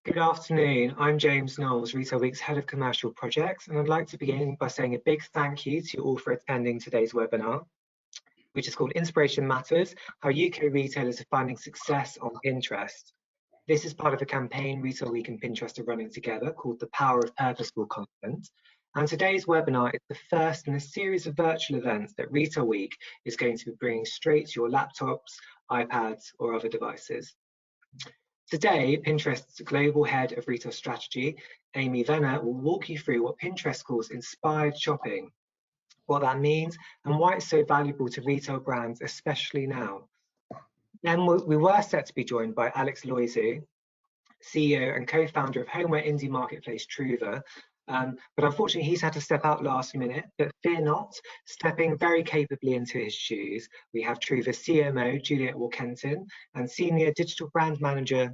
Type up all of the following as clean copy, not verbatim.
Good afternoon. I'm James Knowles, Retail Week's Head of Commercial Projects, and I'd like to begin by saying a big thank you to you all for attending today's webinar, which is called Inspiration Matters: How UK Retailers are Finding Success on Pinterest. This is part of a campaign Retail Week and Pinterest are running together called The Power of Purposeful Content. And today's webinar is the first in a series of virtual events that Retail Week is going to be bringing straight to your laptops, iPads, or other devices. Today, Pinterest's Global Head of Retail Strategy, Amy Venner, will walk you through what Pinterest calls inspired shopping, what that means, and why it's so valuable to retail brands, especially now. Then we were set to be joined by Alex Loiseau, CEO and co-founder of homeware indie marketplace Truva, but unfortunately he's had to step out last minute. But fear not, stepping very capably into his shoes, we have Truva's CMO Juliet Jane and Senior Digital Brand Manager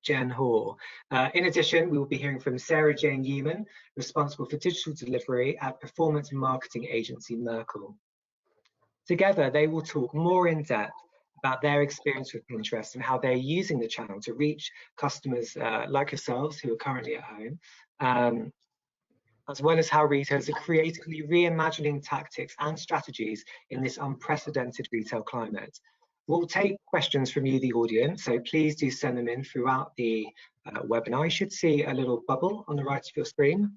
Jen Hoare. In addition, we will be hearing from Sarah Jane Yeaman, responsible for digital delivery at performance marketing agency Merkle. Together, they will talk more in depth about their experience with Pinterest and how they're using the channel to reach customers like yourselves who are currently at home, as well as how retailers are creatively reimagining tactics and strategies in this unprecedented retail climate. We'll take questions from you, the audience, so please do send them in throughout the webinar. You should see a little bubble on the right of your screen.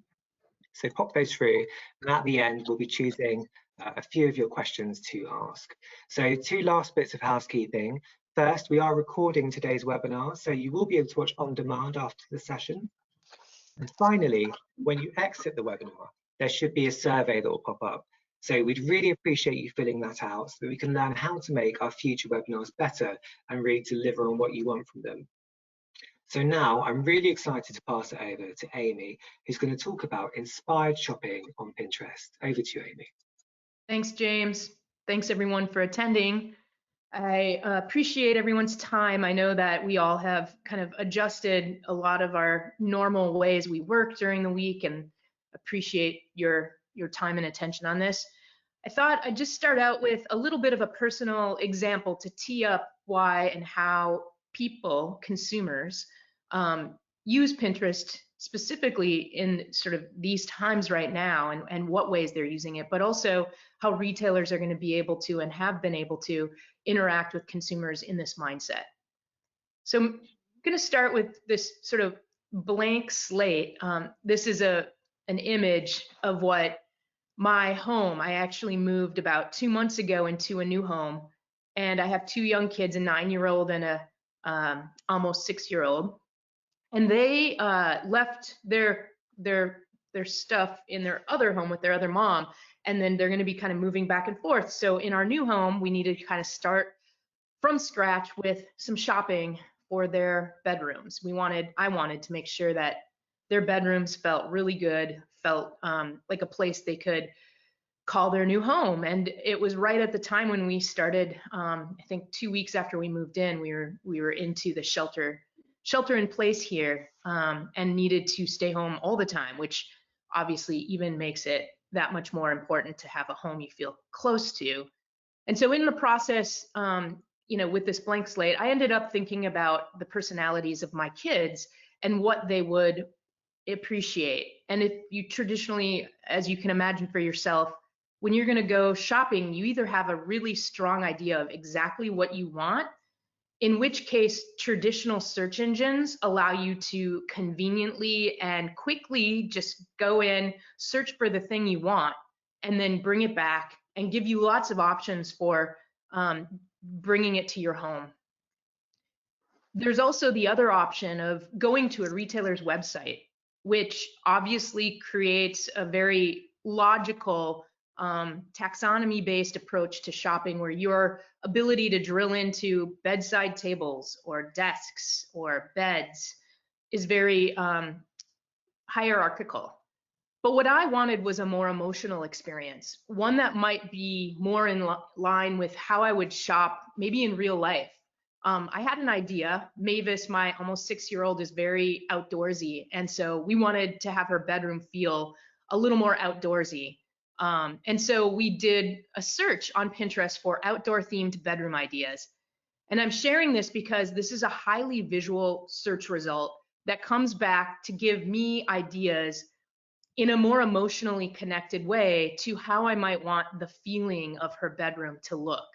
So pop those through, and at the end, we'll be choosing a few of your questions to ask. So 2 last bits of housekeeping. First, we are recording today's webinar, so you will be able to watch on demand after the session. And finally, when you exit the webinar, there should be a survey that will pop up. So we'd really appreciate you filling that out so that we can learn how to make our future webinars better and really deliver on what you want from them. So now I'm really excited to pass it over to Amy, who's going to talk about inspired shopping on Pinterest. Over to you, Amy. Thanks, James. Thanks everyone for attending. I appreciate everyone's time. I know that we all have kind of adjusted a lot of our normal ways we work during the week, and appreciate your time and attention on this. I thought I'd just start out with a little bit of a personal example to tee up why and how people, consumers, use Pinterest specifically in sort of these times right now, and what ways they're using it, but also how retailers are going to be able to and have been able to interact with consumers in this mindset. So I'm going to start with this sort of blank slate. This is an image of what my home. I actually moved about 2 months ago into a new home, and I have 2 young kids, a 9-year-old and a almost 6-year-old, and they left their stuff in their other home with their other mom, and then they're going to be kind of moving back and forth. So in our new home, we needed to kind of start from scratch with some shopping for their bedrooms. I wanted to make sure that their bedrooms felt really good, felt like a place they could call their new home. And it was right at the time when we started, I think 2 weeks after we moved in, we were into the shelter in place here, and needed to stay home all the time, which obviously even makes it that much more important to have a home you feel close to. And so in the process, with this blank slate, I ended up thinking about the personalities of my kids and what they would appreciate. And if you traditionally, as you can imagine for yourself, when you're going to go shopping, you either have a really strong idea of exactly what you want, in which case traditional search engines allow you to conveniently and quickly just go in, search for the thing you want, and then bring it back and give you lots of options for bringing it to your home. There's also the other option of going to a retailer's website, which obviously creates a very logical taxonomy-based approach to shopping, where your ability to drill into bedside tables or desks or beds is very hierarchical. But what I wanted was a more emotional experience, one that might be more in line with how I would shop maybe in real life. I had an idea. Mavis, my almost 6-year-old, is very outdoorsy, and so we wanted to have her bedroom feel a little more outdoorsy. And so we did a search on Pinterest for outdoor themed bedroom ideas. And I'm sharing this because this is a highly visual search result that comes back to give me ideas in a more emotionally connected way to how I might want the feeling of her bedroom to look.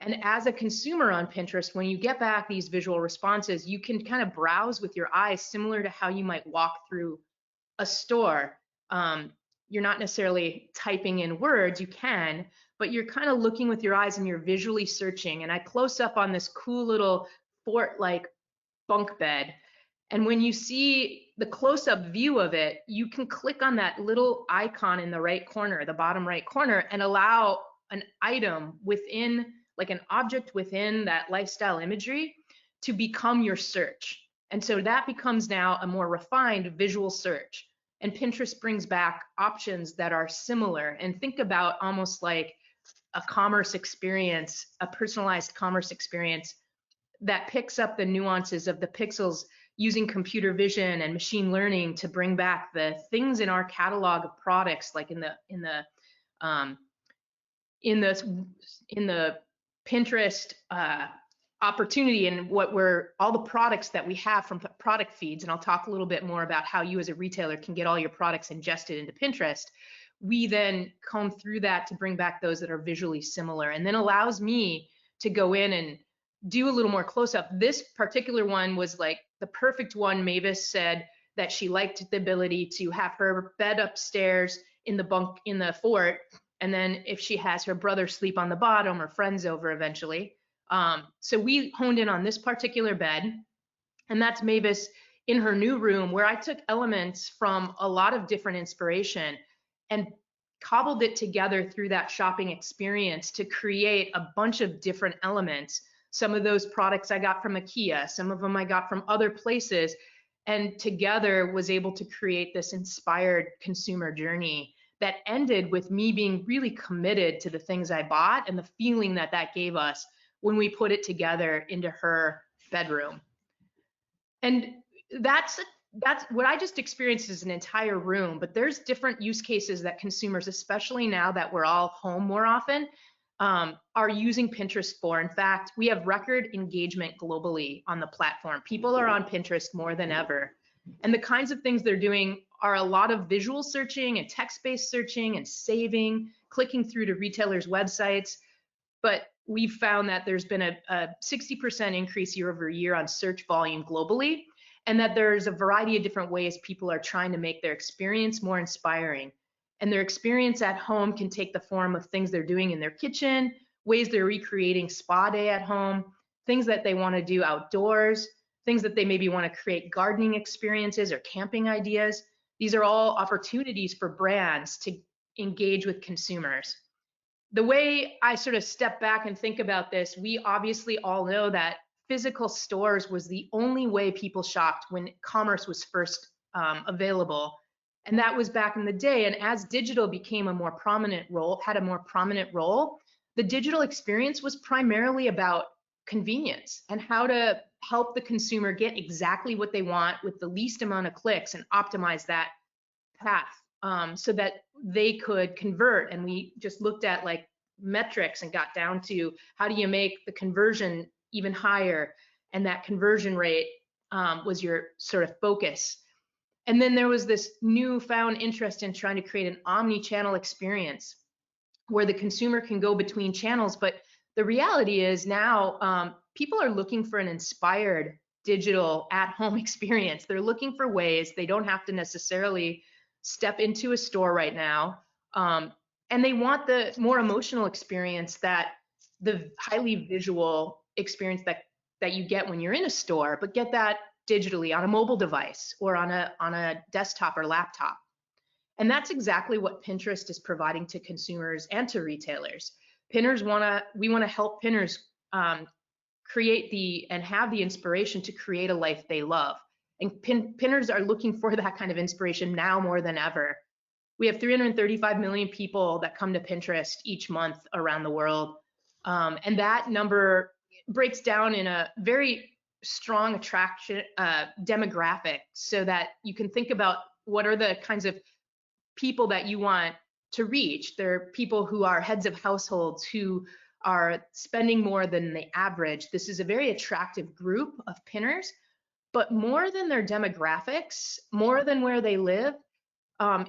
And as a consumer on Pinterest, when you get back these visual responses, you can kind of browse with your eyes, similar to how you might walk through a store. You're not necessarily typing in words, you can, but you're kind of looking with your eyes and you're visually searching. And I close up on this cool little fort-like bunk bed. And when you see the close-up view of it, you can click on that little icon in the right corner, the bottom right corner, and allow an item within, like an object within that lifestyle imagery, to become your search. And so that becomes now a more refined visual search. And Pinterest brings back options that are similar. And think about almost like a commerce experience, a personalized commerce experience that picks up the nuances of the pixels, using computer vision and machine learning to bring back the things in our catalog of products, like in the Pinterest opportunity, and all the products that we have from product feeds. And I'll talk a little bit more about how you as a retailer can get all your products ingested into Pinterest. We then comb through that to bring back those that are visually similar, and then allows me to go in and do a little more close up. This particular one was like the perfect one. Mavis said that she liked the ability to have her bed upstairs in the fort, and then if she has her brother sleep on the bottom or friends over eventually. So we honed in on this particular bed, and that's Mavis in her new room, where I took elements from a lot of different inspiration and cobbled it together through that shopping experience to create a bunch of different elements. Some of those products I got from IKEA, some of them I got from other places, and together was able to create this inspired consumer journey that ended with me being really committed to the things I bought and the feeling that that gave us when we put it together into her bedroom. And that's what I just experienced as an entire room, but there's different use cases that consumers, especially now that we're all home more often, are using Pinterest for. In fact, we have record engagement globally on the platform. People are on Pinterest more than ever. And the kinds of things they're doing are a lot of visual searching and text-based searching and saving, clicking through to retailers' websites. But we've found that there's been a 60% increase year over year on search volume globally, and that there's a variety of different ways people are trying to make their experience more inspiring. And their experience at home can take the form of things they're doing in their kitchen, ways they're recreating spa day at home, things that they want to do outdoors, things that they maybe want to create gardening experiences or camping ideas. These are all opportunities for brands to engage with consumers. The way I sort of step back and think about this, we obviously all know that physical stores was the only way people shopped when commerce was first available. And that was back in the day. And as digital became a more prominent role, the digital experience was primarily about convenience and how to help the consumer get exactly what they want with the least amount of clicks and optimize that path so that they could convert. And we just looked at like metrics and got down to how do you make the conversion even higher, and that conversion rate was your sort of focus. And then there was this newfound interest in trying to create an omni-channel experience where the consumer can go between channels. But the reality is now people are looking for an inspired digital at-home experience. They're looking for ways they don't have to necessarily step into a store right now. And they want the more emotional experience that the highly visual experience that you get when you're in a store, but get that digitally on a mobile device or on a desktop or laptop. And that's exactly what Pinterest is providing to consumers and to retailers. We want to help pinners create and have the inspiration to create a life they love. And pinners are looking for that kind of inspiration now more than ever. We have 335 million people that come to Pinterest each month around the world. And that number breaks down in a very strong attraction demographic, so that you can think about what are the kinds of people that you want to reach. They're people who are heads of households who are spending more than the average. This is a very attractive group of pinners, but more than their demographics, more than where they live,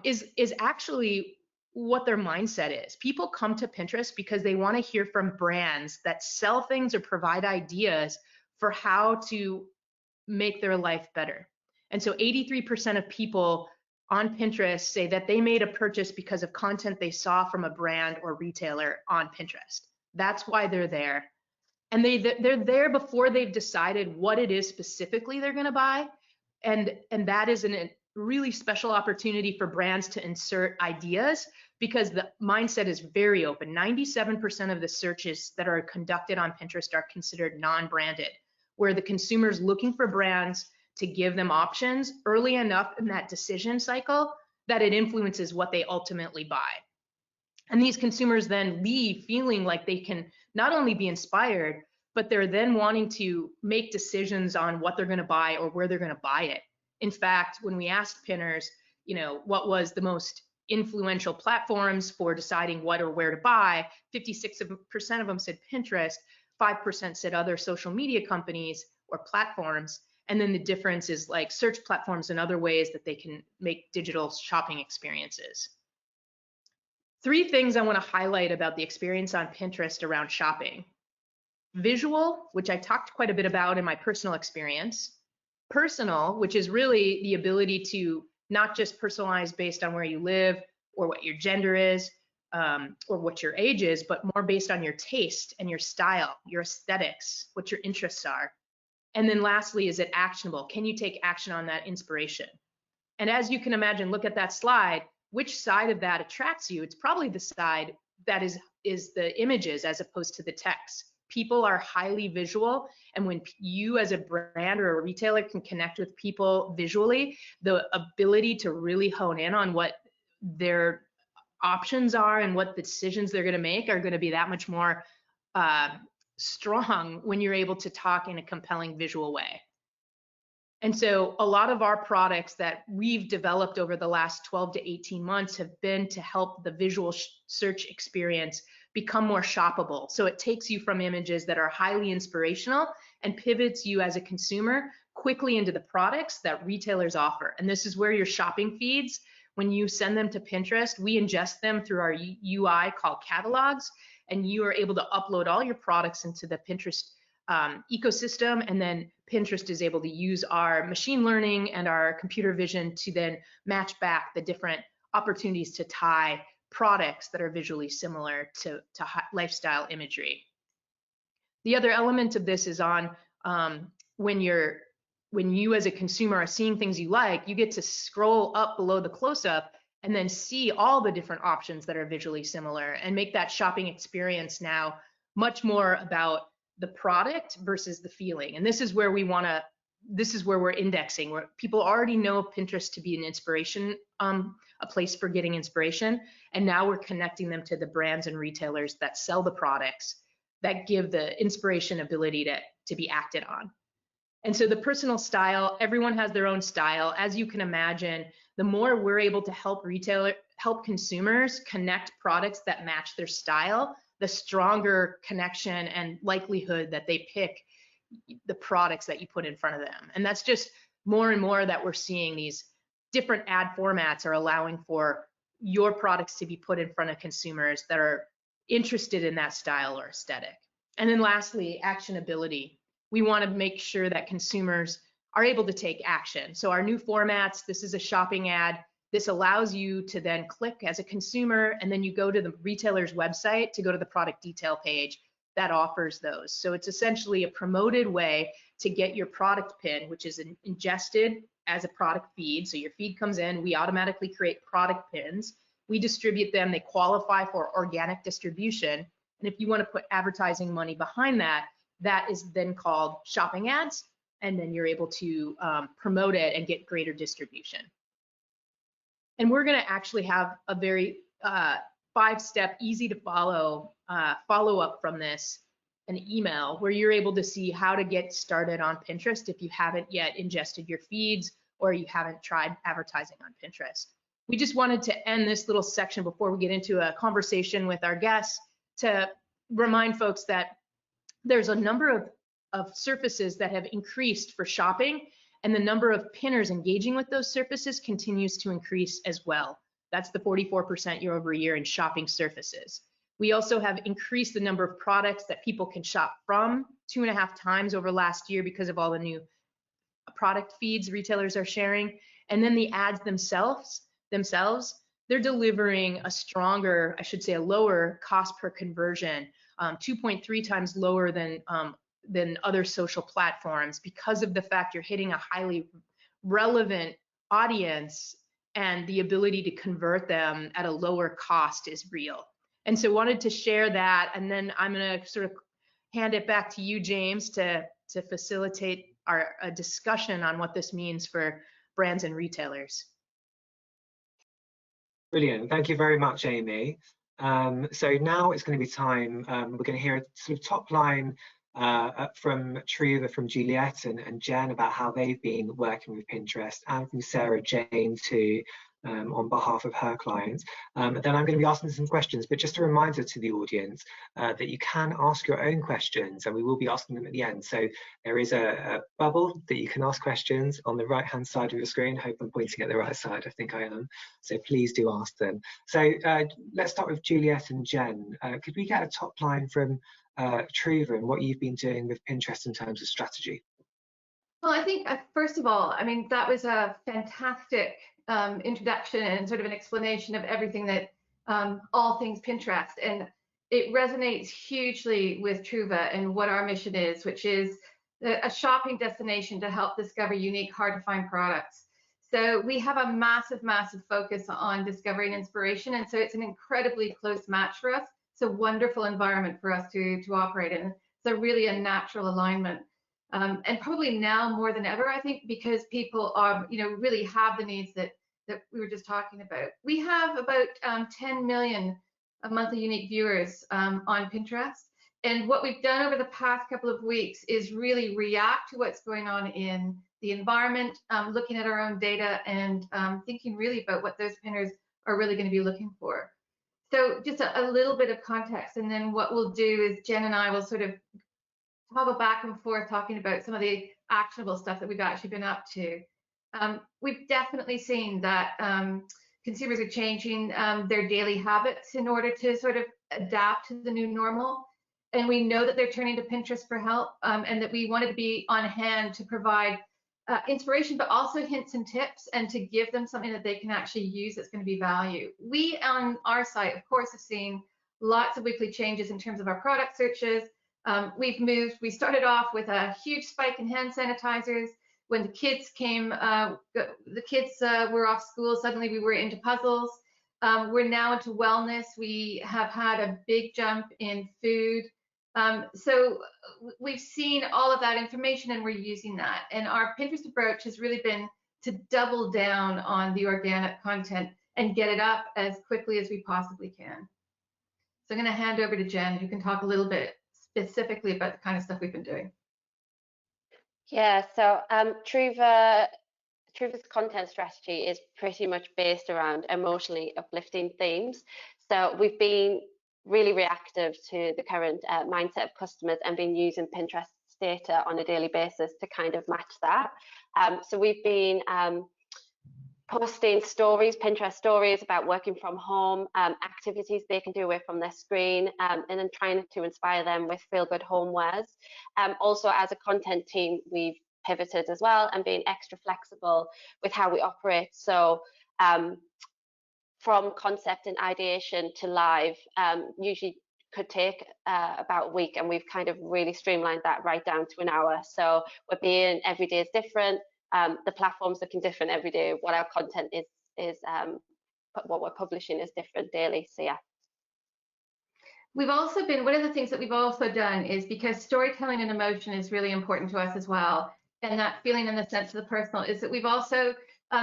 is actually what their mindset is. People come to Pinterest because they want to hear from brands that sell things or provide ideas for how to make their life better. And so 83% of people on Pinterest say that they made a purchase because of content they saw from a brand or retailer on Pinterest. That's why they're there. And they're there before they've decided what it is specifically they're going to buy. And that is a really special opportunity for brands to insert ideas, because the mindset is very open. 97% of the searches that are conducted on Pinterest are considered non-branded, where the consumer's looking for brands to give them options early enough in that decision cycle that it influences what they ultimately buy. And these consumers then leave feeling like they can not only be inspired, but they're then wanting to make decisions on what they're going to buy or where they're going to buy it. In fact, when we asked Pinners, what was the most influential platforms for deciding what or where to buy, 56% of them said Pinterest, 5% said other social media companies or platforms. And then the difference is like search platforms and other ways that they can make digital shopping experiences. 3 things I want to highlight about the experience on Pinterest around shopping. Visual, which I talked quite a bit about in my personal experience. Personal, which is really the ability to not just personalize based on where you live or what your gender is or what your age is, but more based on your taste and your style, your aesthetics, what your interests are. And then lastly, is it actionable? Can you take action on that inspiration? And as you can imagine, look at that slide, which side of that attracts you? It's probably the side that is the images as opposed to the text. People are highly visual, and when you as a brand or a retailer can connect with people visually, the ability to really hone in on what their options are and what the decisions they're going to make are going to be that much more strong when you're able to talk in a compelling visual way. And so a lot of our products that we've developed over the last 12 to 18 months have been to help the visual search experience become more shoppable. So it takes you from images that are highly inspirational and pivots you as a consumer quickly into the products that retailers offer. And this is where your shopping feeds, when you send them to Pinterest, we ingest them through our UI called catalogs, and you are able to upload all your products into the Pinterest ecosystem, and then Pinterest is able to use our machine learning and our computer vision to then match back the different opportunities to tie products that are visually similar to lifestyle imagery. The other element of this is on when you as a consumer are seeing things you like, you get to scroll up below the close-up and then see all the different options that are visually similar and make that shopping experience now much more about the product versus the feeling. And this is where we're indexing, where people already know Pinterest to be an inspiration, a place for getting inspiration. And now we're connecting them to the brands and retailers that sell the products that give the inspiration ability to be acted on. And so the personal style, everyone has their own style. As you can imagine, the more we're able to help consumers connect products that match their style, the stronger connection and likelihood that they pick the products that you put in front of them. And that's just more and more that we're seeing these different ad formats are allowing for your products to be put in front of consumers that are interested in that style or aesthetic. And then lastly, actionability. We want to make sure that consumers are able to take action. So our new formats, this is a shopping ad. This allows you to then click as a consumer, and then you go to the retailer's website to go to the product detail page that offers those. So it's essentially a promoted way to get your product pin, which is ingested as a product feed. So your feed comes in, we automatically create product pins. We distribute them, they qualify for organic distribution. And if you want to put advertising money behind that, that is then called shopping ads. And then you're able to promote it and get greater distribution. And we're going to actually have a very 5-step, easy to follow follow-up from this, an email where you're able to see how to get started on Pinterest if you haven't yet ingested your feeds or you haven't tried advertising on Pinterest. We just wanted to end this little section before we get into a conversation with our guests to remind folks that there's a number of surfaces that have increased for shopping, And the number of pinners engaging with those surfaces continues to increase as well. That's the 44% year over year in shopping surfaces. We also have increased the number of products that people can shop from 2.5 times over last year because of all the new product feeds retailers are sharing. And then the ads themselves, they're delivering a stronger, I should say, a lower cost per conversion, 2.3 times lower than other social platforms, because of the fact you're hitting a highly relevant audience and the ability to convert them at a lower cost is real. And so wanted to share that, and then I'm going to sort of hand it back to you, James, to facilitate our discussion on what this means for brands and retailers. Brilliant. Thank you very much, Amy. So now it's going to be time, we're going to hear a sort of top line from Truva, from Juliet and Jen about how they've been working with Pinterest, and from Sarah Jane too, on behalf of her clients. Then I'm going to be asking some questions, but just a reminder to the audience that you can ask your own questions, and we will be asking them at the end. So there is a bubble that you can ask questions on the right hand side of your screen. I hope I'm pointing at the right side. I think I am. So please do ask them. So let's start with Juliet and Jen. Could we get a top line from Truva and what you've been doing with Pinterest in terms of strategy? Well, I think first of all, I mean, that was a fantastic introduction and sort of an explanation of everything that all things Pinterest, and it resonates hugely with Truva and what our mission is, which is a shopping destination to help discover unique, hard to find products. So we have a massive focus on discovery and inspiration, and so it's an incredibly close match for us. It's a wonderful environment for us to operate in. So really a natural alignment. And probably now more than ever, I think, because people are, really have the needs that we were just talking about. We have about 10 million monthly unique viewers on Pinterest. And what we've done over the past couple of weeks is really react to what's going on in the environment, looking at our own data and thinking really about what those pinners are really going to be looking for. So just a little bit of context, and then what we'll do is Jen and I will sort of toggle back and forth talking about some of the actionable stuff that we've actually been up to. We've definitely seen that consumers are changing their daily habits in order to sort of adapt to the new normal. And we know that they're turning to Pinterest for help, and that we wanted to be on hand to provide inspiration, but also hints and tips, and to give them something that they can actually use that's going to be value. We on our site, of course, have seen lots of weekly changes in terms of our product searches. We started off with a huge spike in hand sanitizers. When the kids came, were off school, suddenly we were into puzzles. We're now into wellness. We have had a big jump in food. So we've seen all of that information, and we're using that. And our Pinterest approach has really been to double down on the organic content and get it up as quickly as we possibly can. So I'm going to hand over to Jen, who can talk a little bit specifically about the kind of stuff we've been doing. Yeah, so Truva's content strategy is pretty much based around emotionally uplifting themes. So we've been really reactive to the current mindset of customers, and been using Pinterest's data on a daily basis to kind of match that. So we've been posting stories, Pinterest stories about working from home, activities they can do away from their screen, and then trying to inspire them with feel-good homewares. Also, as a content team, we've pivoted as well and been extra flexible with how we operate. So from concept and ideation to live usually could take about a week, and we've kind of really streamlined that right down to an hour. So we're being every day is different. The platform's looking different every day. What our content is what we're publishing is different daily. So yeah. We've also been, one of the things that we've also done is, because storytelling and emotion is really important to us as well, and that feeling in the sense of the personal, is that we've also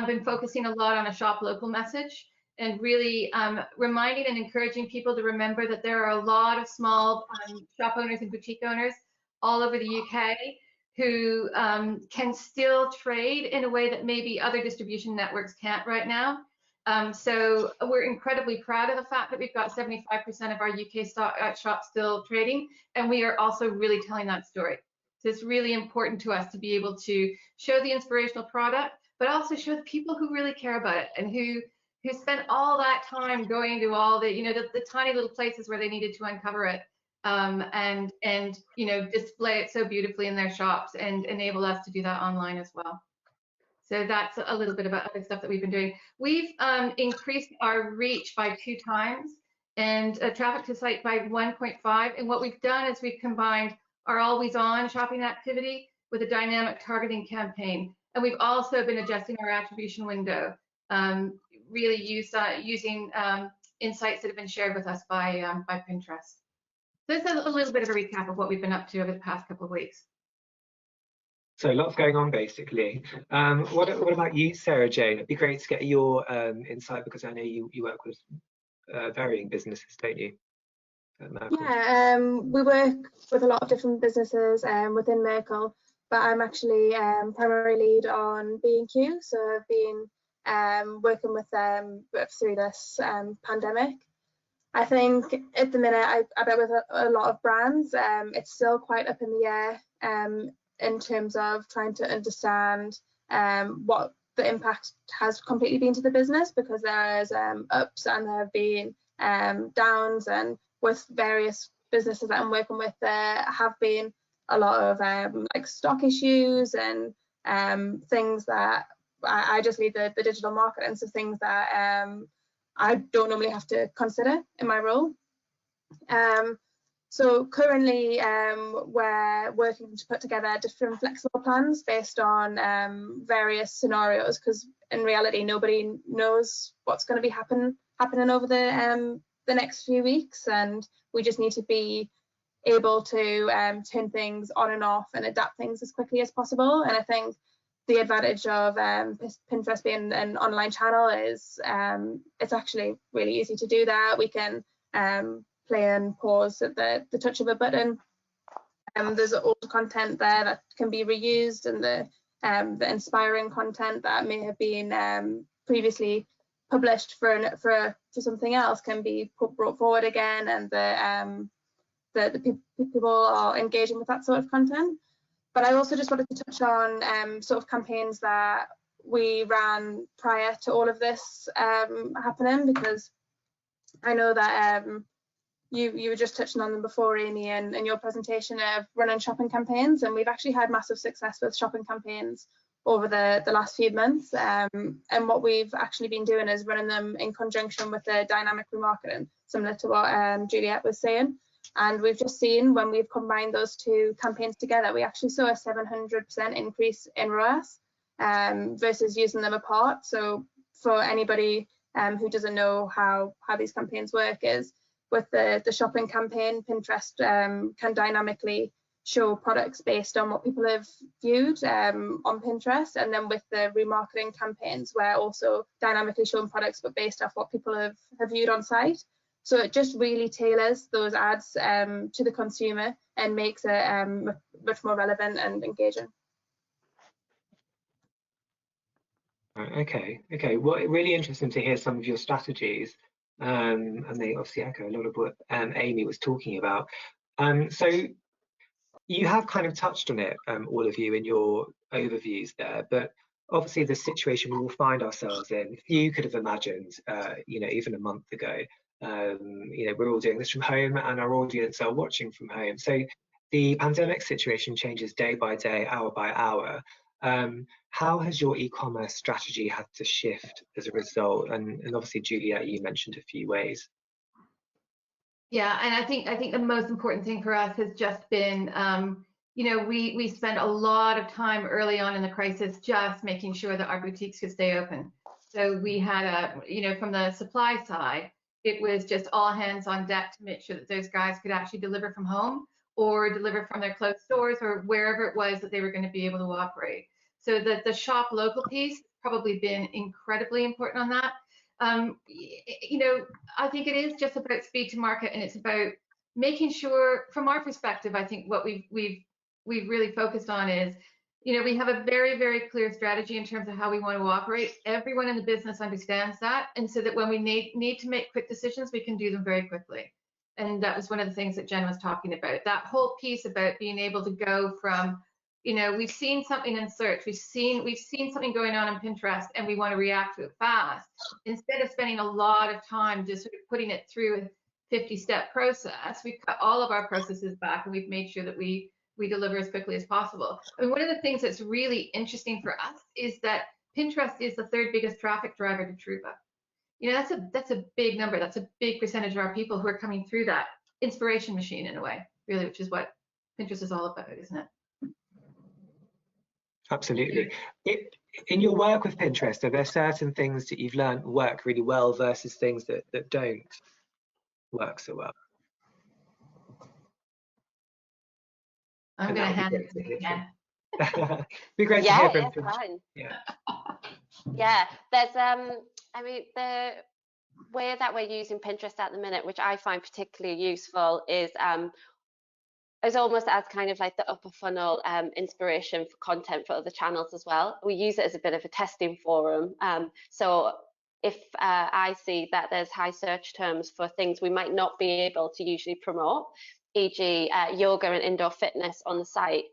been focusing a lot on a shop local message, and really reminding and encouraging people to remember that there are a lot of small shop owners and boutique owners all over the UK who can still trade in a way that maybe other distribution networks can't right now. So we're incredibly proud of the fact that we've got 75% of our UK shops still trading, and we are also really telling that story. So it's really important to us to be able to show the inspirational product, but also show the people who really care about it and who spent all that time going to all the, the tiny little places where they needed to uncover it, and display it so beautifully in their shops and enable us to do that online as well. So that's a little bit about other stuff that we've been doing. We've increased our reach by 2 times and traffic to site by 1.5. And what we've done is we've combined our always on shopping activity with a dynamic targeting campaign. And we've also been adjusting our attribution window, really using insights that have been shared with us by Pinterest. So it's a little bit of a recap of what we've been up to over the past couple of weeks. So lots going on, basically. What about you, Sarah Jane? It'd be great to get your insight, because I know you work with varying businesses, don't you? Yeah, we work with a lot of different businesses within Merkle, but I'm actually primary lead on B&Q, so I've been working with them through this pandemic. I think at the minute, I bet with a lot of brands, it's still quite up in the air in terms of trying to understand what the impact has completely been to the business, because there's ups and there have been downs, and with various businesses that I'm working with, there have been a lot of like stock issues and things that I just lead the digital marketing, so things that I don't normally have to consider in my role. So currently we're working to put together different flexible plans based on various scenarios, because in reality nobody knows what's going to be happening over the next few weeks, and we just need to be able to turn things on and off and adapt things as quickly as possible. And I think the advantage of Pinterest being an online channel is it's actually really easy to do that. We can play and pause at the touch of a button. There's old content there that can be reused, and the inspiring content that may have been previously published for something else can be brought forward again, and the people are engaging with that sort of content. But I also just wanted to touch on sort of campaigns that we ran prior to all of this happening, because I know that you were just touching on them before, Amy, in your presentation of running shopping campaigns, and we've actually had massive success with shopping campaigns over the last few months. And what we've actually been doing is running them in conjunction with the dynamic remarketing, similar to what Juliet was saying. And we've just seen, when we've combined those 2 campaigns together, we actually saw a 700% increase in ROAS versus using them apart. So for anybody who doesn't know how these campaigns work, is with the shopping campaign, Pinterest can dynamically show products based on what people have viewed on Pinterest. And then with the remarketing campaigns, we're also dynamically showing products but based off what people have viewed on site. So it just really tailors those ads to the consumer and makes it much more relevant and engaging. Okay. Well, really interesting to hear some of your strategies, and they obviously echo a lot of what Amy was talking about. So you have kind of touched on it, all of you, in your overviews there, but obviously the situation we will find ourselves in, few could have imagined, even a month ago. We're all doing this from home, and our audience are watching from home. So the pandemic situation changes day by day, hour by hour. How has your e-commerce strategy had to shift as a result? And obviously, Juliet, you mentioned a few ways. Yeah, and I think the most important thing for us has just been, we spent a lot of time early on in the crisis just making sure that our boutiques could stay open. So we had from the supply side, it was just all hands on deck to make sure that those guys could actually deliver from home or deliver from their closed stores or wherever it was that they were going to be able to operate. So the shop local piece has probably been incredibly important on that. I think it is just about speed to market, and it's about making sure, from our perspective, I think what we've really focused on is, we have a very, very clear strategy in terms of how we want to operate. Everyone in the business understands that, and so that when we need to make quick decisions, we can do them very quickly. And that was one of the things that Jen was talking about. That whole piece about being able to go from, you know, we've seen something in search, we've seen something going on in Pinterest, and we want to react to it fast. Instead of spending a lot of time just sort of putting it through a 50-step process, we've cut all of our processes back, and we've made sure that we deliver as quickly as possible. I mean, one of the things that's really interesting for us is that Pinterest is the 3rd biggest traffic driver to Truva. You know, that's a big number. That's a big percentage of our people who are coming through that inspiration machine in a way, really, which is what Pinterest is all about, isn't it? Absolutely. In your work with Pinterest, are there certain things that you've learned work really well versus things that don't work so well? I'm going to hand it to you again. Be great to hear from you. Fine. Yeah. Yeah, there's I mean, the way that we're using Pinterest at the minute, which I find particularly useful, is almost as kind of like the upper funnel inspiration for content for other channels as well. We use it as a bit of a testing forum. So if I see that there's high search terms for things we might not be able to usually promote, e.g. Yoga and indoor fitness on the site,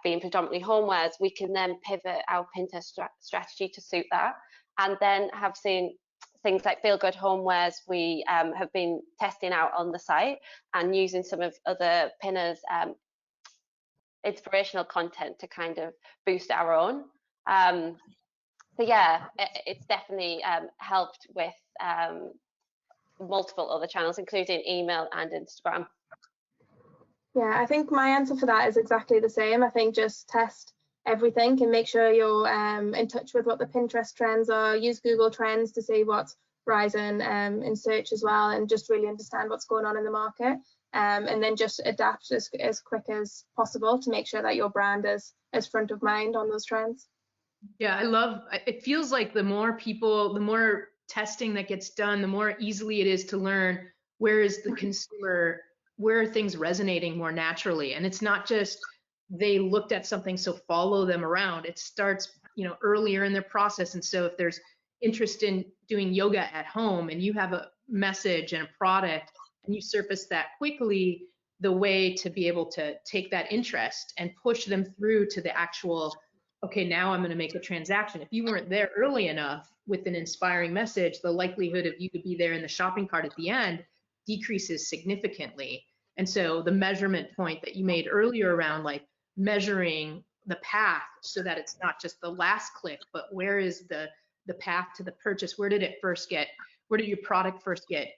being predominantly homewares, we can then pivot our Pinterest strategy to suit that. And then have seen things like feel good homewares we have been testing out on the site, and using some of other pinners inspirational content to kind of boost our own. So yeah, it's definitely helped with multiple other channels, including email and Instagram. Yeah, I think my answer for that is exactly the same. I think just test everything and make sure you're in touch with what the Pinterest trends are. Use Google Trends to see what's rising in search as well, and just really understand what's going on in the market. And then just adapt as quick as possible to make sure that your brand is front of mind on those trends. Yeah, it feels like the more people, the more testing that gets done, the more easily it is to learn where is the consumer, where are things resonating more naturally. And it's not just they looked at something, so follow them around. It starts, you know, earlier in their process. And so if there's interest in doing yoga at home and you have a message and a product and you surface that quickly, the way to be able to take that interest and push them through to the actual, okay, now I'm going to make a transaction. If you weren't there early enough with an inspiring message, the likelihood of you to be there in the shopping cart at the end decreases significantly. And so the measurement point that you made earlier around like measuring the path so that it's not just the last click, but where is the path to the purchase? Where did your product first get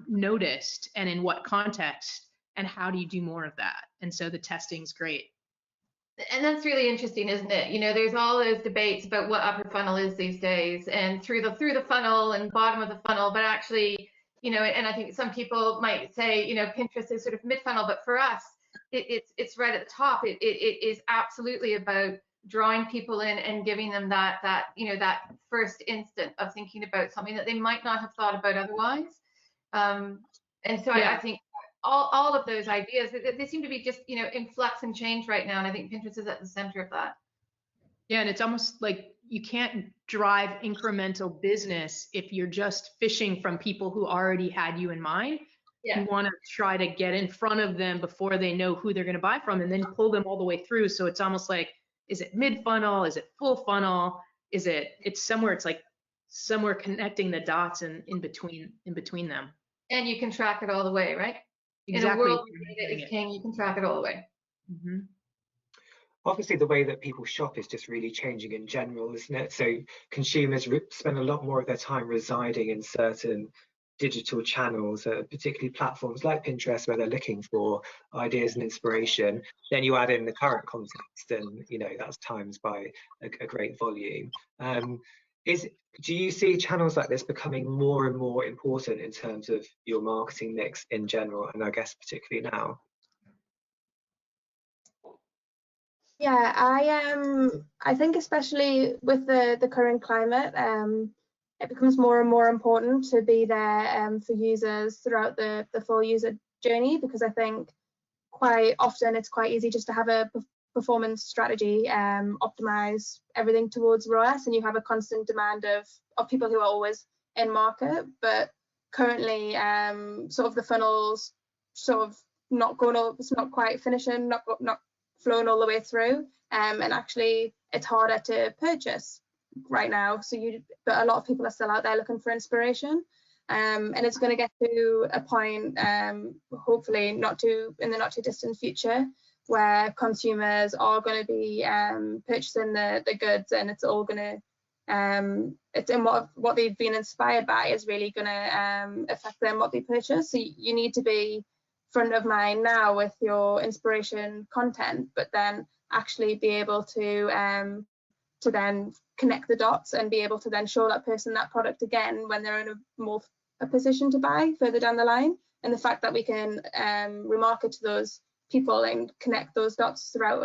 noticed, and in what context, and how do you do more of that? And so the testing's great. And that's really interesting, isn't it? You know, there's all those debates about what upper funnel is these days, and through the funnel and bottom of the funnel. But actually, you know, and I think some people might say, you know, Pinterest is sort of mid funnel, but for us, it's right at the top. It is absolutely about drawing people in and giving them that you know, that first instant of thinking about something that they might not have thought about otherwise. And so yeah. I think all of those ideas, they seem to be just, you know, in flux and change right now. And I think Pinterest is at the center of that. Yeah, and it's almost like you can't drive incremental business if you're just fishing from people who already had you in mind. Yeah. You want to try to get in front of them before they know who they're going to buy from, and then pull them all the way through. So it's almost like, is it mid funnel? Is it full funnel? It's somewhere, it's like somewhere connecting the dots and in between them. And you can track it all the way, right? Exactly. In a world where data is king, you can track it all the way. Mm-hmm. Obviously, the way that people shop is just really changing in general, isn't it? So consumers spend a lot more of their time residing in certain digital channels, particularly platforms like Pinterest, where they're looking for ideas and inspiration. Then you add in the current context, and you know that's times by a great volume. Do you see channels like this becoming more and more important in terms of your marketing mix in general, and I guess particularly now? Yeah, I think especially with the current climate, it becomes more and more important to be there for users throughout the full user journey, because I think quite often it's quite easy just to have a performance strategy, optimize everything towards ROAS, and you have a constant demand of people who are always in market. But currently, sort of the funnels sort of not going all, it's not quite finishing, not flowing all the way through, and actually it's harder to purchase right now. But a lot of people are still out there looking for inspiration, and it's going to get to a point, hopefully in the not too distant future, where consumers are going to be purchasing the goods, and it's all going to it's in what they've been inspired by is really going to affect them what they purchase. So you need to be front of mind now with your inspiration content, but then actually be able to then connect the dots and be able to then show that person that product again when they're in a position to buy further down the line. And the fact that we can remarket to those people and connect those dots throughout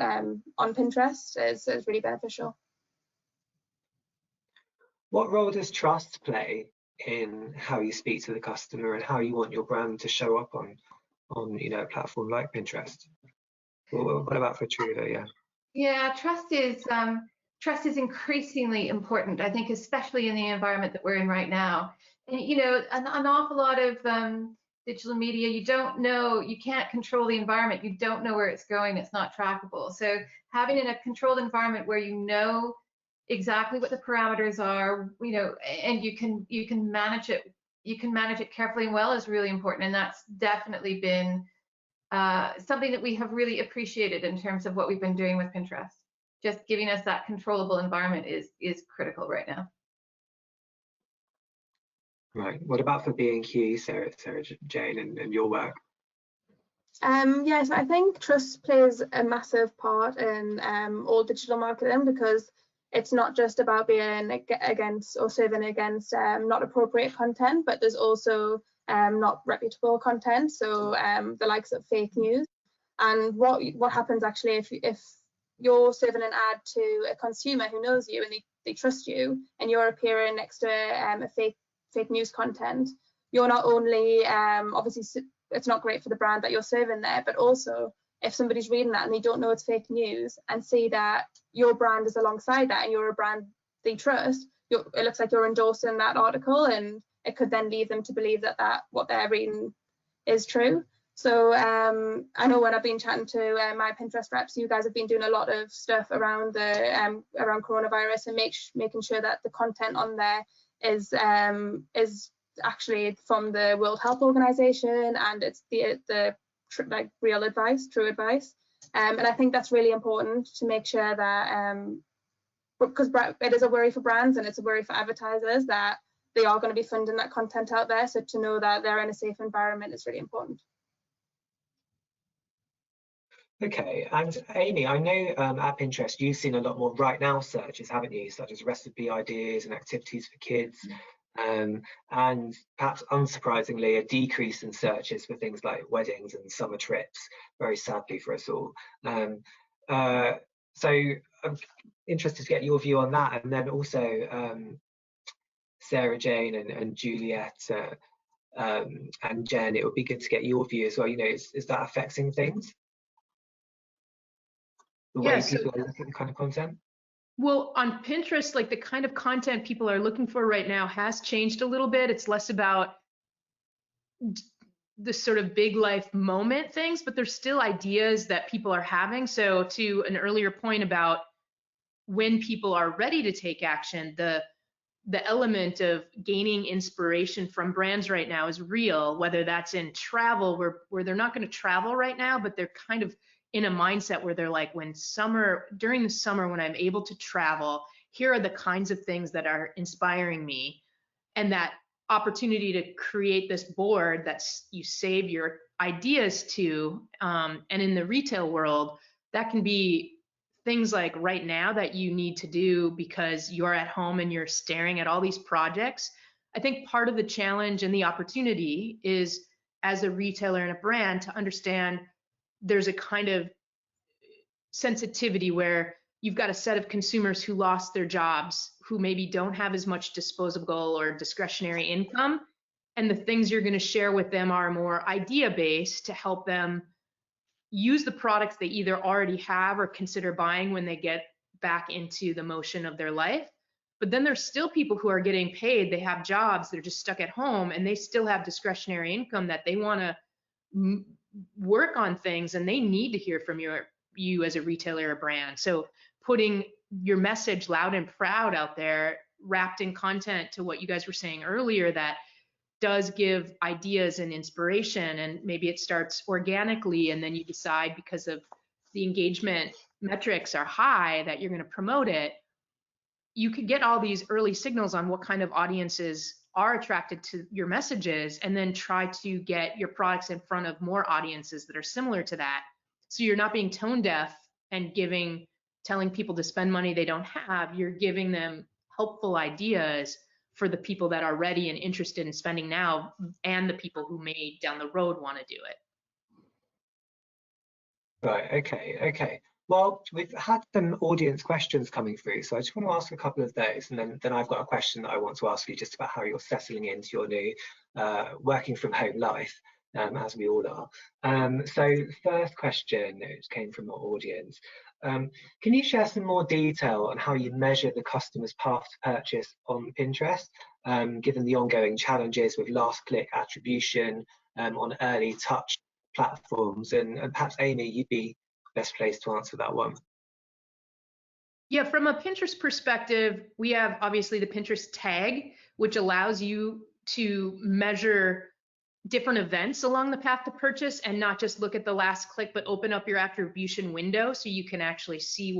on Pinterest is really beneficial. What role does trust play in how you speak to the customer and how you want your brand to show up on a platform like Pinterest? What about for Truva? Yeah, trust is increasingly important, I think, especially in the environment that we're in right now. And an awful lot of digital media, you don't know, you can't control the environment, you don't know where it's going, it's not trackable. So having in a controlled environment where you know exactly what the parameters are, and you can manage it carefully and well is really important. And that's definitely been something that we have really appreciated in terms of what we've been doing with Pinterest. Just giving us that controllable environment is critical right now. Right. What about for B&Q, Sarah Jane, and your work? Yes, I think trust plays a massive part in all digital marketing, because it's not just about being against or serving against not appropriate content, but there's also not reputable content, so the likes of fake news. And what happens actually if you're serving an ad to a consumer who knows you and they trust you, and you're appearing next to a fake news content, you're not only obviously it's not great for the brand that you're serving there, but also if somebody's reading that and they don't know it's fake news and see that your brand is alongside that and you're a brand they trust, it looks like you're endorsing that article, and it could then lead them to believe that what they're reading is true. So I know when I've been chatting to my Pinterest reps, you guys have been doing a lot of stuff around around coronavirus and making sure that the content on there is actually from the World Health Organization, and it's the like real advice, true advice. And I think that's really important to make sure that because it is a worry for brands and it's a worry for advertisers that they are going to be funding that content out there. So to know that they're in a safe environment is really important. Okay, and Amy, I know at Pinterest you've seen a lot more right now searches, haven't you, such as recipe ideas and activities for kids, and perhaps unsurprisingly a decrease in searches for things like weddings and summer trips, very sadly for us all. So I'm interested to get your view on that, and then also Sarah Jane and Juliet and Jen, it would be good to get your view as well. Is that affecting things? The way people are looking at the kind of content? Well, on Pinterest, like the kind of content people are looking for right now has changed a little bit. It's less about the sort of big life moment things, but there's still ideas that people are having. So to an earlier point about when people are ready to take action, the element of gaining inspiration from brands right now is real, whether that's in travel where they're not going to travel right now, but they're kind of in a mindset where they're like, during the summer when I'm able to travel, here are the kinds of things that are inspiring me. And that opportunity to create this board that you save your ideas to, and in the retail world, that can be things like right now that you need to do because you're at home and you're staring at all these projects. I think part of the challenge and the opportunity is, as a retailer and a brand, to understand there's a kind of sensitivity where you've got a set of consumers who lost their jobs, who maybe don't have as much disposable or discretionary income, and the things you're going to share with them are more idea-based to help them use the products they either already have or consider buying when they get back into the motion of their life. But then there's still people who are getting paid, they have jobs, they're just stuck at home, and they still have discretionary income that they want to work on things, and they need to hear from you as a retailer or brand. So putting your message loud and proud out there, wrapped in content, to what you guys were saying earlier, that does give ideas and inspiration, and maybe it starts organically, and then you decide, because of the engagement metrics are high, that you're going to promote it. You could get all these early signals on what kind of audiences are attracted to your messages, and then try to get your products in front of more audiences that are similar to that. So you're not being tone deaf and telling people to spend money they don't have. You're giving them helpful ideas for the people that are ready and interested in spending now, and the people who may down the road want to do it. Right, okay. Well, we've had some audience questions coming through, so I just want to ask a couple of those, and then I've got a question that I want to ask you just about how you're settling into your new working from home life, as we all are. So first question, which came from our audience, can you share some more detail on how you measure the customer's path to purchase on Pinterest, given the ongoing challenges with last click attribution on early touch platforms? And perhaps Amy, you'd be best placed to answer that one. Yeah, from a Pinterest perspective, we have obviously the Pinterest tag, which allows you to measure different events along the path to purchase, and not just look at the last click, but open up your attribution window so you can actually see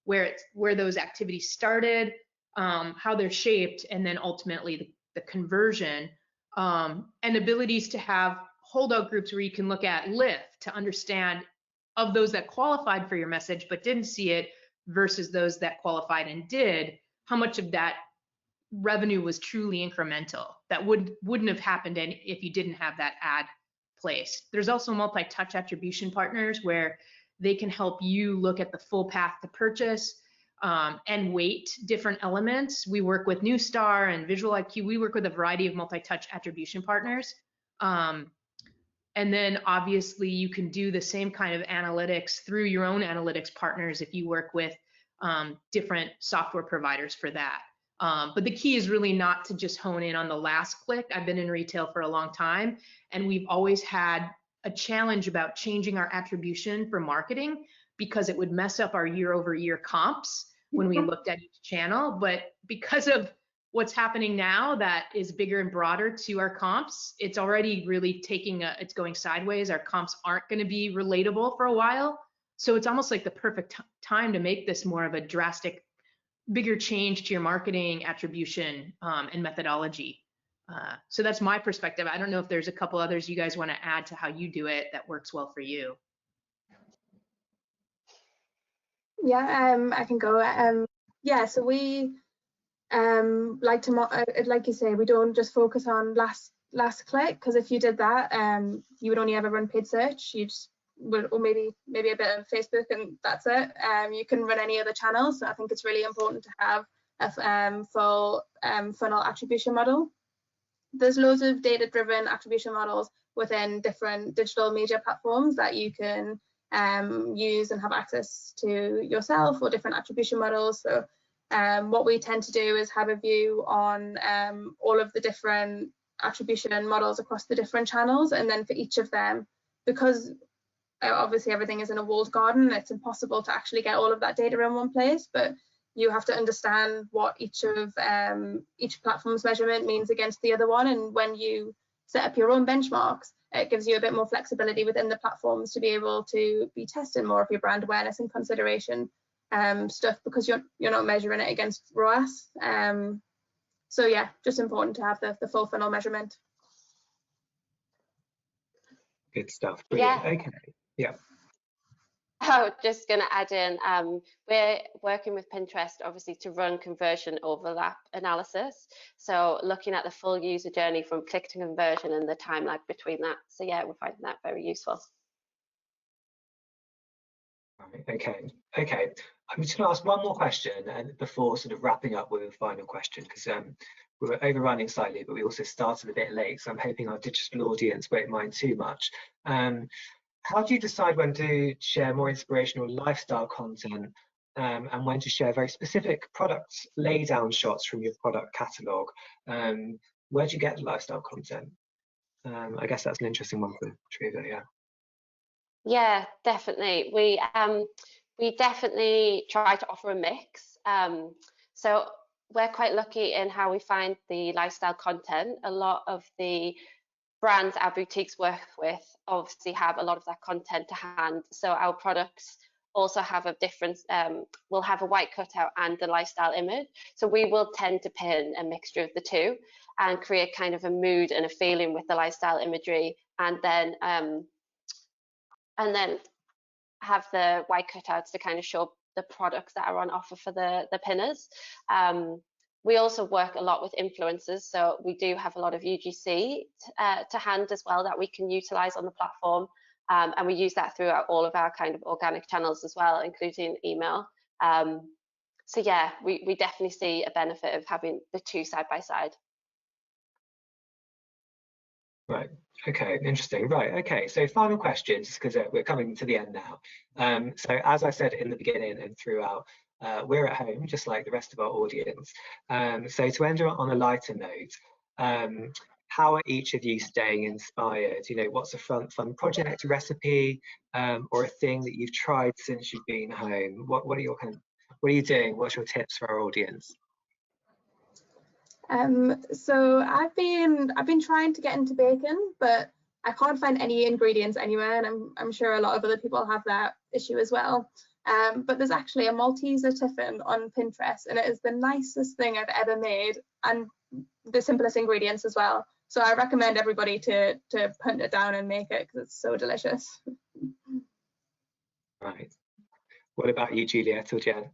where those activities started, how they're shaped, and then ultimately the conversion, and abilities to have holdout groups where you can look at lift to understand, of those that qualified for your message but didn't see it versus those that qualified and did, how much of that revenue was truly incremental that wouldn't have happened if you didn't have that ad placed. There's also multi-touch attribution partners where they can help you look at the full path to purchase, and weight different elements. We work with Newstar and Visual IQ. We work with a variety of multi-touch attribution partners. And then obviously you can do the same kind of analytics through your own analytics partners if you work with different software providers for that. But the key is really not to just hone in on the last click. I've been in retail for a long time, and we've always had a challenge about changing our attribution for marketing, because it would mess up our year-over-year comps when we looked at each channel. But because of what's happening now that is bigger and broader to our comps, it's already really it's going sideways. Our comps aren't going to be relatable for a while. So it's almost like the perfect time to make this more of a drastic, bigger change to your marketing attribution and methodology. So that's my perspective. I don't know if there's a couple others you guys want to add to how you do it that works well for you. Yeah, I can go. Yeah, so we like you say, we don't just focus on last click, because if you did that, you would only ever run paid search. Or maybe a bit of Facebook, and that's it. You can run any other channels. So I think it's really important to have a full funnel attribution model. There's loads of data-driven attribution models within different digital media platforms that you can use and have access to yourself, or different attribution models. So what we tend to do is have a view on all of the different attribution models across the different channels, and then for each of them, because obviously everything is in a walled garden, it's impossible to actually get all of that data in one place, but you have to understand what each platform's measurement means against the other one. And when you set up your own benchmarks, it gives you a bit more flexibility within the platforms to be able to be testing more of your brand awareness and consideration stuff, because you're not measuring it against ROAS. So yeah, just important to have the full funnel measurement. Good stuff. Brilliant. Yeah. Okay. Yeah. Oh, just going to add in, we're working with Pinterest obviously to run conversion overlap analysis. So looking at the full user journey from click to conversion and the time lag between that. So yeah, we're finding that very useful. Okay. I'm just going to ask one more question, and before sort of wrapping up with a final question, because we were overrunning slightly, but we also started a bit late, so I'm hoping our digital audience won't mind too much. How do you decide when to share more inspirational lifestyle content and when to share very specific product laydown shots from your product catalogue? Where do you get the lifestyle content? I guess that's an interesting one for Treva, yeah. Yeah, definitely. We definitely try to offer a mix. So we're quite lucky in how we find the lifestyle content. A lot of the brands our boutiques work with obviously have a lot of that content to hand. So our products also have a difference. We'll have a white cutout and the lifestyle image. So we will tend to pin a mixture of the two and create kind of a mood and a feeling with the lifestyle imagery, and then have the white cutouts to kind of show the products that are on offer for the pinners. We also work a lot with influencers, so we do have a lot of UGC to hand as well that we can utilize on the platform, and we use that throughout all of our kind of organic channels as well, including email. So yeah, we definitely see a benefit of having the two side by side. Right. Okay. Interesting. Right. Okay. So final questions, because we're coming to the end now. So as I said in the beginning and throughout, we're at home just like the rest of our audience. So to end on a lighter note, how are each of you staying inspired? You know, what's a fun project, recipe, or a thing that you've tried since you've been home? What are your what are you doing? What's your tips for our audience? So I've been trying to get into baking, but I can't find any ingredients anywhere, and I'm sure a lot of other people have that issue as well. But there's actually a Malteser tiffin on Pinterest, and it is the nicest thing I've ever made, and the simplest ingredients as well. So I recommend everybody to hunt it down and make it, because it's so delicious. Right. What about you, Juliet or Jen?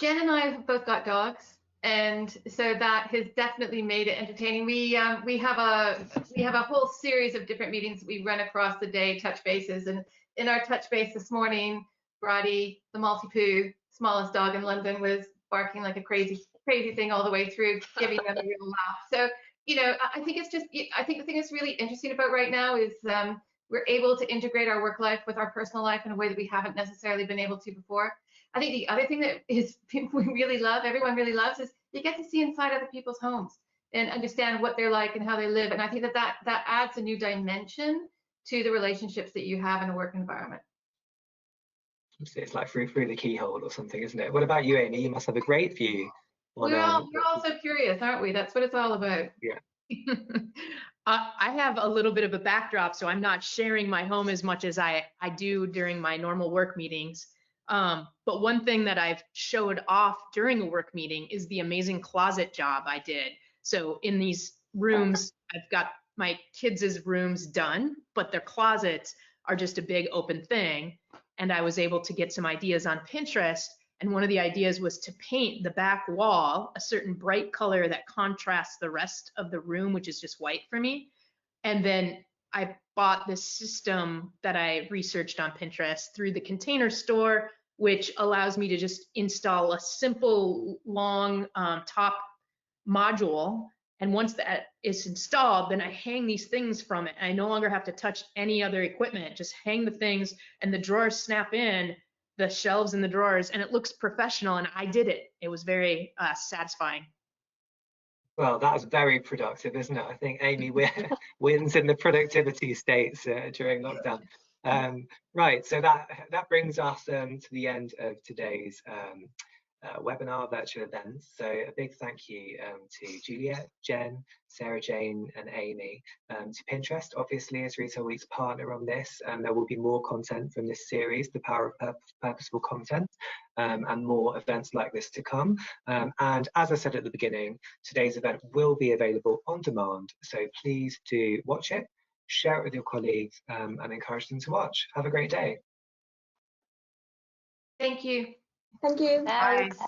Jen and I have both got dogs, and so that has definitely made it entertaining. We have a whole series of different meetings that we run across the day, touch bases, and in our touch base this morning, Brady, the Maltipoo, smallest dog in London, was barking like a crazy thing all the way through, giving them a real laugh. So, you know, I think the thing that's really interesting about right now is we're able to integrate our work life with our personal life in a way that we haven't necessarily been able to before. I think the other thing that we really love, everyone really loves, is you get to see inside other people's homes and understand what they're like and how they live. And I think that adds a new dimension to the relationships that you have in a work environment. It's like through the keyhole or something, isn't it? What about you, Amy? You must have a great view. We're all so curious, aren't we? That's what it's all about. Yeah. I have a little bit of a backdrop, so I'm not sharing my home as much as I do during my normal work meetings. But one thing that I've showed off during a work meeting is the amazing closet job I did. So in these rooms, I've got my kids' rooms done, but their closets are just a big open thing. And I was able to get some ideas on Pinterest. And one of the ideas was to paint the back wall a certain bright color that contrasts the rest of the room, which is just white for me. And then I bought this system that I researched on Pinterest through the Container Store, which allows me to just install a simple long top module. And once that is installed, then I hang these things from it. I no longer have to touch any other equipment, just hang the things, and the drawers snap in, the shelves and the drawers, and it looks professional. And I did it. It was very satisfying. Well, that's very productive, isn't it? I think Amy wins in the productivity states during lockdown. Right, so that brings us to the end of today's webinar virtual events. So a big thank you to Juliet, Jen, Sarah Jane and Amy, to Pinterest, obviously, as Retail Week's partner on this. There will be more content from this series, The Power of Purposeful Content, and more events like this to come. And as I said at the beginning, today's event will be available on demand. So please do watch it, share it with your colleagues, and encourage them to watch. Have a great day. Thank you. Thank you. Bye. Bye.